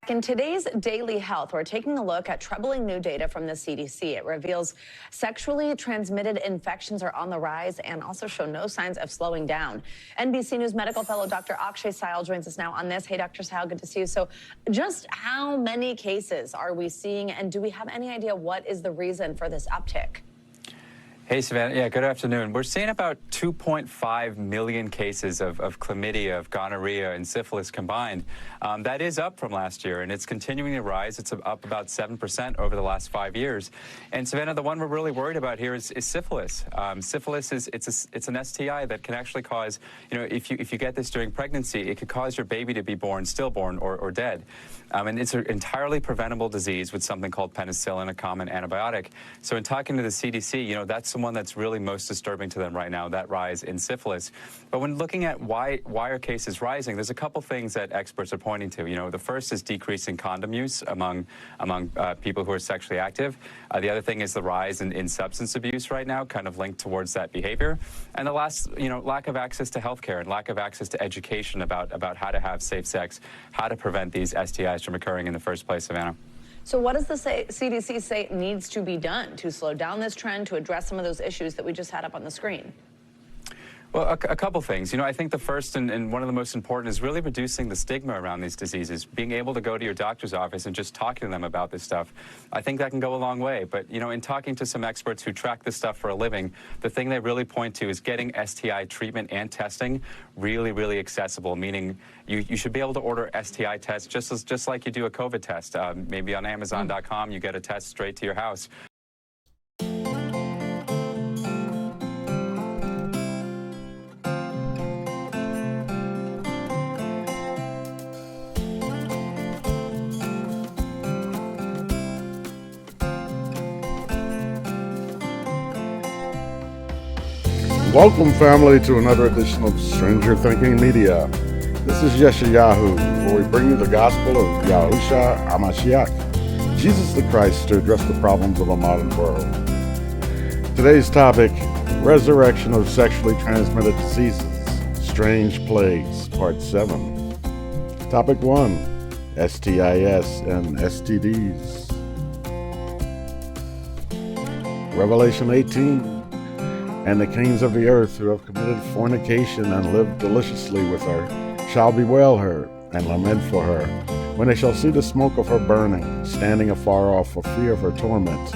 In today's Daily Health, we're taking a look at troubling new data from the CDC. It reveals sexually transmitted infections are on the rise and also show no signs of slowing down. NBC News medical fellow Dr. Akshay Syal joins us now on this. Hey, Dr. Syal, good to see you. So just how many cases are we seeing, and do we have any idea what is the reason for this uptick? Hey, Savannah. Yeah, good afternoon. We're seeing about 2.5 million cases of chlamydia, of gonorrhea, and syphilis combined. That is up from last year, and it's continuing to rise. It's up about 7% over the last 5 years. And Savannah, the one we're really worried about here is syphilis. Syphilis it's an STI that can actually cause, if you get this during pregnancy, it could cause your baby to be born stillborn or dead. And it's an entirely preventable disease with something called penicillin, a common antibiotic. So in talking to the CDC, that's the one that's really most disturbing to them right now, that rise in syphilis. But when looking at why are cases rising, there's a couple things that experts are pointing to. The first is decreasing condom use among people who are sexually active. The other thing is the rise in substance abuse right now, kind of linked towards that behavior. And the last, lack of access to healthcare and lack of access to education about how to have safe sex, how to prevent these STIs from occurring in the first place, Savannah. So what does the CDC say needs to be done to slow down this trend, to address some of those issues that we just had up on the screen? Well, a couple things. I think the first and one of the most important is really reducing the stigma around these diseases, being able to go to your doctor's office and just talking to them about this stuff. I think that can go a long way. But, in talking to some experts who track this stuff for a living, the thing they really point to is getting STI treatment and testing really, really accessible, meaning you should be able to order STI tests just like you do a COVID test. Maybe on Amazon.com, you get a test straight to your house. Welcome, family, to another edition of Stranger Thinking Media. This is Yeshayahu, where we bring you the gospel of Yahusha HaMashiach, Jesus the Christ, to address the problems of a modern world. Today's topic, resurrection of sexually transmitted diseases, strange plagues, part 7. Topic 1, STIs and STDs. Revelation 18. And the kings of the earth who have committed fornication and lived deliciously with her shall bewail her and lament for her, when they shall see the smoke of her burning, standing afar off for fear of her torment,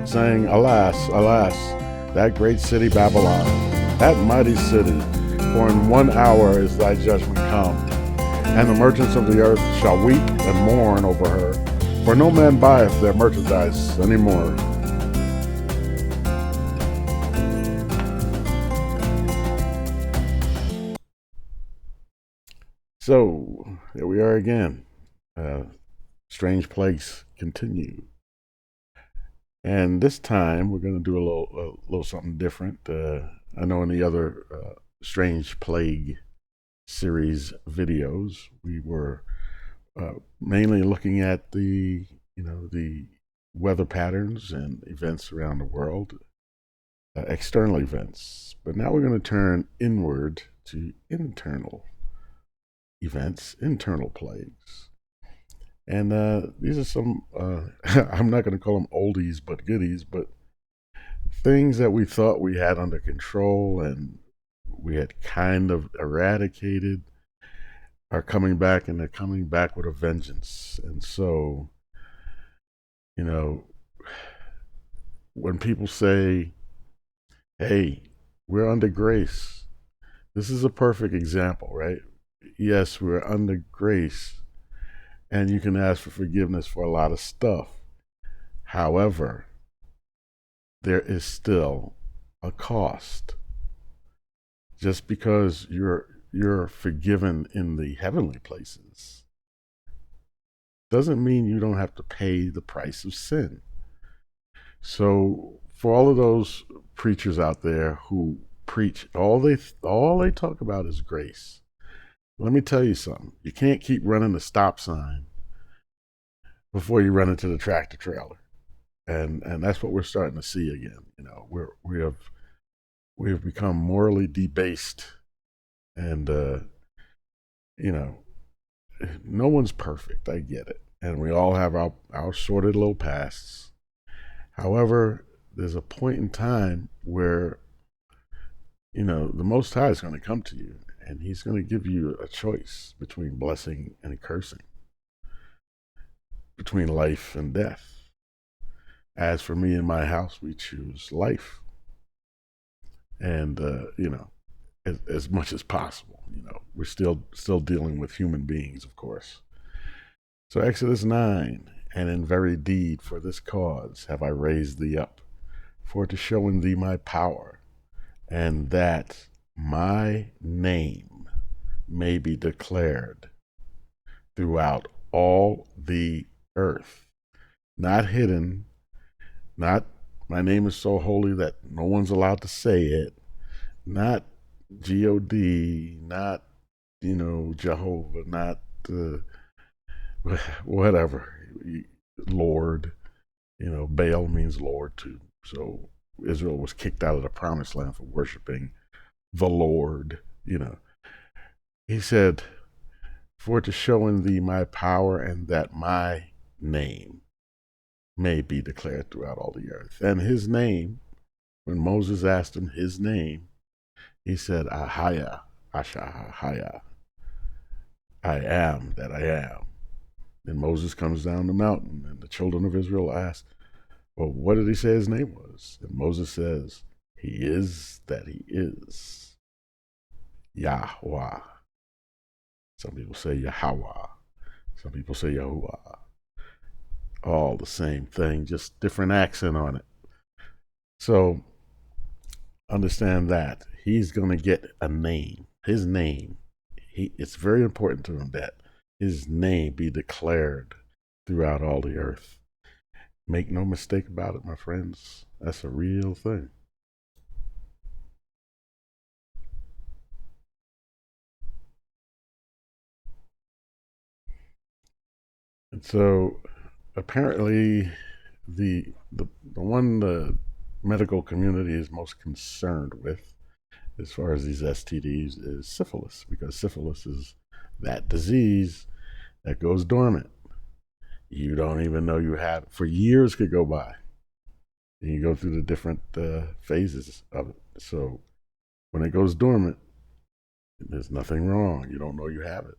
saying, Alas, alas, that great city Babylon, that mighty city, for in 1 hour is thy judgment come. And the merchants of the earth shall weep and mourn over her, for no man buyeth their merchandise any more. So, here we are again. Strange plagues continue. And this time, we're going to do a little something different. I know in the other Strange Plague series videos, we were mainly looking at the weather patterns and events around the world, external events. But now we're going to turn inward to internal events, internal plagues. And these are some, I'm not going to call them oldies but goodies, but things that we thought we had under control and we had kind of eradicated are coming back, and they're coming back with a vengeance. And so, when people say, hey, we're under grace, this is a perfect example, right? Yes, we're under grace, and you can ask for forgiveness for a lot of stuff. However, there is still a cost. Just because you're forgiven in the heavenly places doesn't mean you don't have to pay the price of sin. So for all of those preachers out there who preach, all they talk about is grace. Let me tell you something. You can't keep running the stop sign before you run into the tractor trailer. And that's what we're starting to see again. We have become morally debased, and no one's perfect. I get it. and we all have our sordid little pasts. However, there's a point in time where, you know, the Most High is going to come to you, and he's going to give you a choice between blessing and cursing, between life and death. As for me and my house, we choose life. And, you know, as much as possible, you know, we're still dealing with human beings, of course. So Exodus 9, and in very deed for this cause have I raised thee up, for to show in thee my power, and that my name may be declared throughout all the earth. Not hidden, not my name is so holy that no one's allowed to say it, not G-O-D, not, you know, Jehovah, not whatever, Lord, you know, Baal means Lord too. So Israel was kicked out of the promised land for worshiping the Lord, you know. He said, for to show in thee my power, and that my name may be declared throughout all the earth. And his name, when Moses asked him his name, he said, Ahaya, Ashahaya, I am that I am. And Moses comes down the mountain, and the children of Israel ask, well, what did he say his name was? And Moses says, he is that he is. Yahweh. Some people say Yahweh. Some people say Yahuwah. All the same thing, just different accent on it. So understand that he's going to get a name. His name, it's very important to him that his name be declared throughout all the earth. Make no mistake about it, my friends. That's a real thing. And so apparently the one the medical community is most concerned with as far as these STDs is syphilis, because syphilis is that disease that goes dormant. You don't even know you have it. For years could go by. And you go through the different phases of it. So when it goes dormant, there's nothing wrong. You don't know you have it.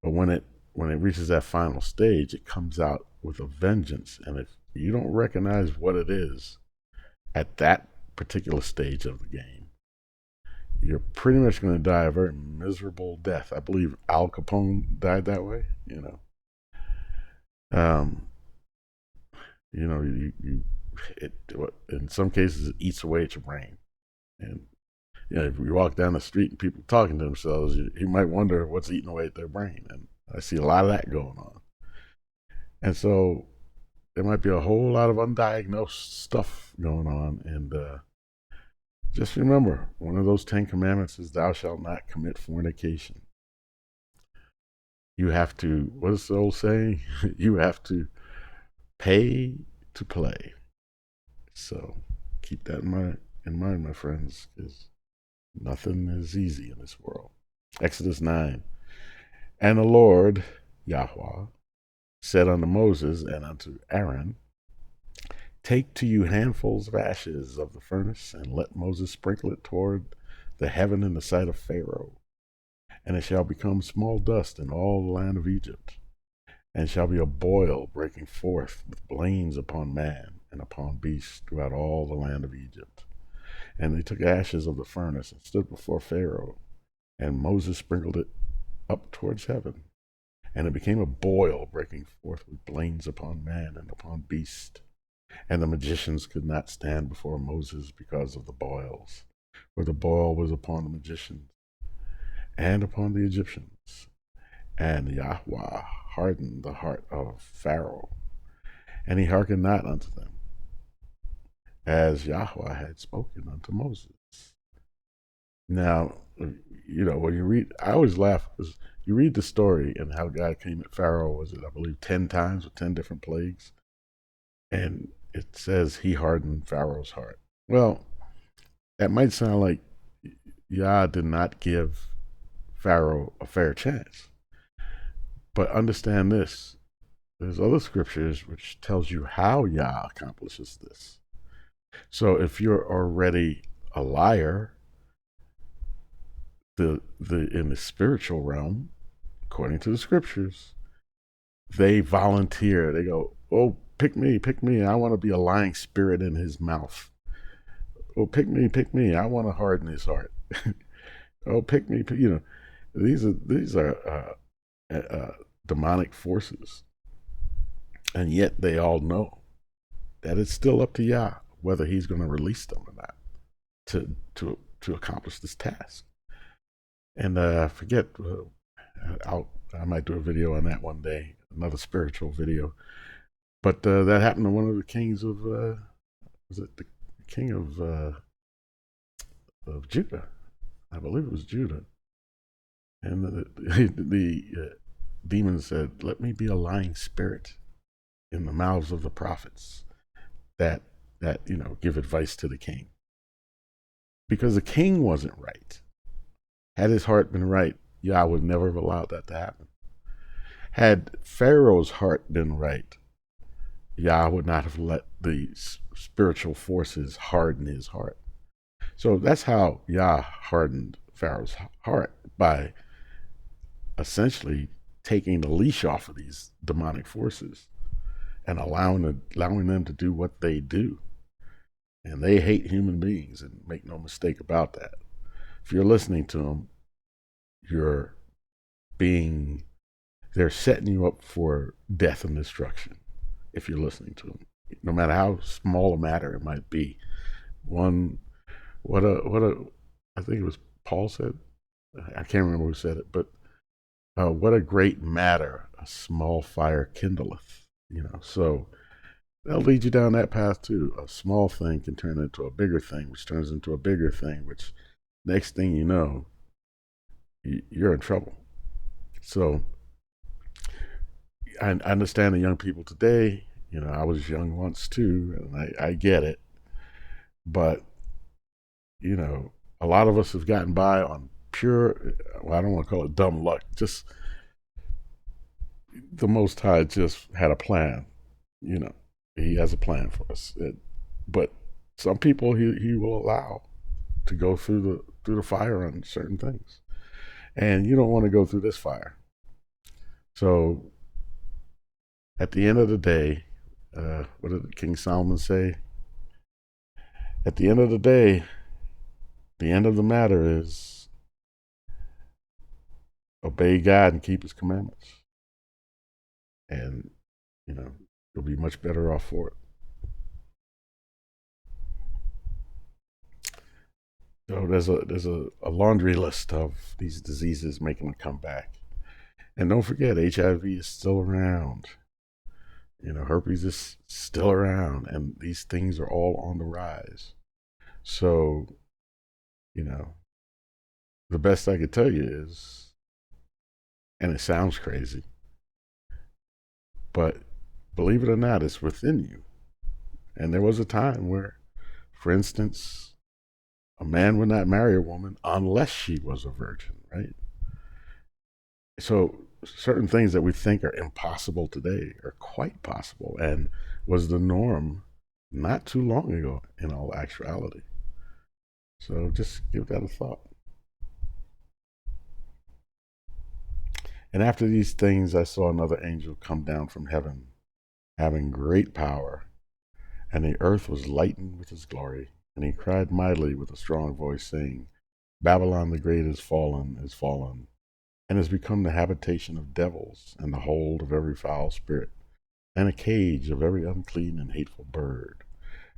But when it reaches that final stage, it comes out with a vengeance. And if you don't recognize what it is at that particular stage of the game, you're pretty much going to die a very miserable death. I believe Al Capone died that way, you know. You know, it in some cases it eats away at your brain, and you know, if you walk down the street and people talking to themselves, you might wonder what's eating away at their brain, and I see a lot of that going on. And so there might be a whole lot of undiagnosed stuff going on, and just remember, one of those 10 commandments is thou shalt not commit fornication. You have to, what is the old saying? You have to pay to play. So keep that in mind, my friends, because nothing is easy in this world. Exodus 9. And the Lord, Yahweh, said unto Moses and unto Aaron, take to you handfuls of ashes of the furnace, and let Moses sprinkle it toward the heaven in the sight of Pharaoh. And it shall become small dust in all the land of Egypt, and shall be a boil breaking forth with blains upon man and upon beast throughout all the land of Egypt. And they took ashes of the furnace and stood before Pharaoh, and Moses sprinkled it up towards heaven. And it became a boil breaking forth with blains upon man and upon beast. And the magicians could not stand before Moses because of the boils, for the boil was upon the magicians and upon the Egyptians. And Yahweh hardened the heart of Pharaoh, and he hearkened not unto them, as Yahweh had spoken unto Moses. Now, you know, when you read, I always laugh because you read the story and how God came at Pharaoh, was it, I believe, 10 times with 10 different plagues? And it says he hardened Pharaoh's heart. Well, that might sound like Yah did not give Pharaoh a fair chance. But understand this, there's other scriptures which tells you how Yah accomplishes this. So if you're already a liar, in the spiritual realm, according to the scriptures, they volunteer. They go, "Oh, pick me, I want to be a lying spirit in his mouth. Oh, pick me, I want to harden his heart." Oh, pick me, these are demonic forces, and yet they all know that it's still up to Yah whether he's going to release them or not to accomplish this task. And I forget, I might do a video on that one day, another spiritual video. But that happened to one of the kings of, was it the king of Judah? I believe it was Judah. And the demon said, "Let me be a lying spirit in the mouths of the prophets that give advice to the king." Because the king wasn't right. Had his heart been right, Yah would never have allowed that to happen. Had Pharaoh's heart been right, Yah would not have let the spiritual forces harden his heart. So that's how Yah hardened Pharaoh's heart, by essentially taking the leash off of these demonic forces and allowing them to do what they do. And they hate human beings, and make no mistake about that. If you're listening to them, they're setting you up for death and destruction if you're listening to them, no matter how small a matter it might be. I think it was Paul said, I can't remember who said it, but what a great matter a small fire kindleth, so they'll lead you down that path too. A small thing can turn into a bigger thing, which turns into a bigger thing, which next thing you know, you're in trouble. So I understand the young people today. I was young once too, and I get it. But, a lot of us have gotten by on pure, well, I don't want to call it dumb luck. Just the Most High just had a plan. He has a plan for us. But some people he will allow to go through the fire on certain things. And you don't want to go through this fire. So at the end of the day, what did King Solomon say? At the end of the day, the end of the matter is obey God and keep his commandments. And, you'll be much better off for it. So there's a laundry list of these diseases making a comeback. And don't forget, HIV is still around. Herpes is still around, and these things are all on the rise. So, the best I could tell you is, and it sounds crazy, but believe it or not, it's within you. And there was a time where, for instance, a man would not marry a woman unless she was a virgin, right? So certain things that we think are impossible today are quite possible, and was the norm not too long ago in all actuality. So just give that a thought. And after these things, I saw another angel come down from heaven, having great power, and the earth was lightened with his glory. And he cried mightily with a strong voice, saying, Babylon the great is fallen, and has become the habitation of devils, and the hold of every foul spirit, and a cage of every unclean and hateful bird.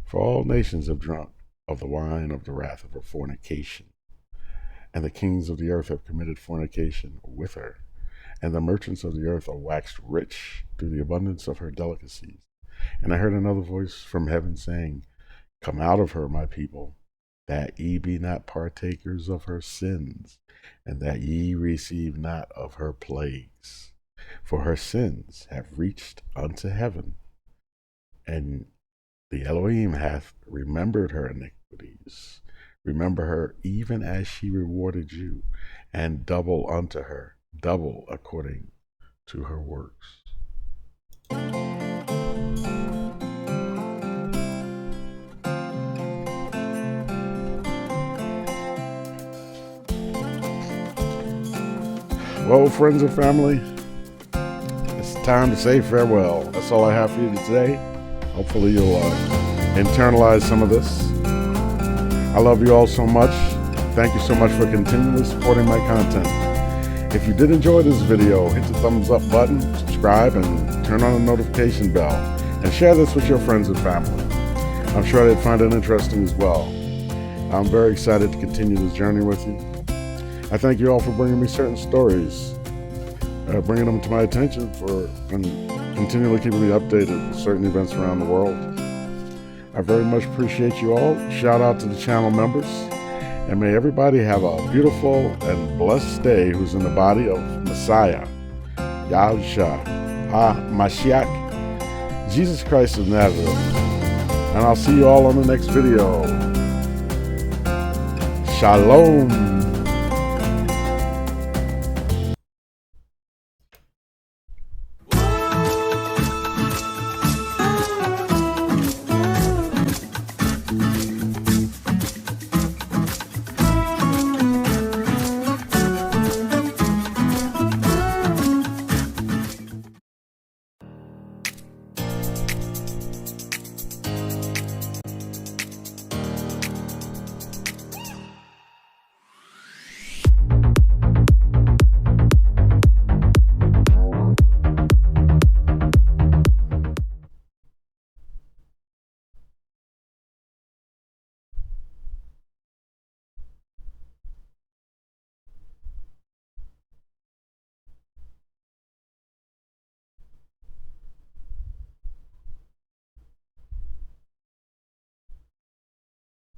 For all nations have drunk of the wine of the wrath of her fornication. And the kings of the earth have committed fornication with her, and the merchants of the earth are waxed rich through the abundance of her delicacies. And I heard another voice from heaven saying, Come out of her, my people, that ye be not partakers of her sins, and that ye receive not of her plagues. For her sins have reached unto heaven, and the Elohim hath remembered her iniquities. Remember her even as she rewarded you, and double unto her, double according to her works. Well, friends and family, it's time to say farewell. That's all I have for you today. Hopefully you'll internalize some of this. I love you all so much. Thank you so much for continually supporting my content. If you did enjoy this video, hit the thumbs up button, subscribe, and turn on the notification bell. And share this with your friends and family. I'm sure they'd find it interesting as well. I'm very excited to continue this journey with you. I thank you all for bringing me certain stories, bringing them to my attention, and continually keeping me updated with certain events around the world. I very much appreciate you all. Shout out to the channel members. And may everybody have a beautiful and blessed day who's in the body of Messiah, Yahusha, HaMashiach, Jesus Christ of Nazareth. And I'll see you all on the next video. Shalom.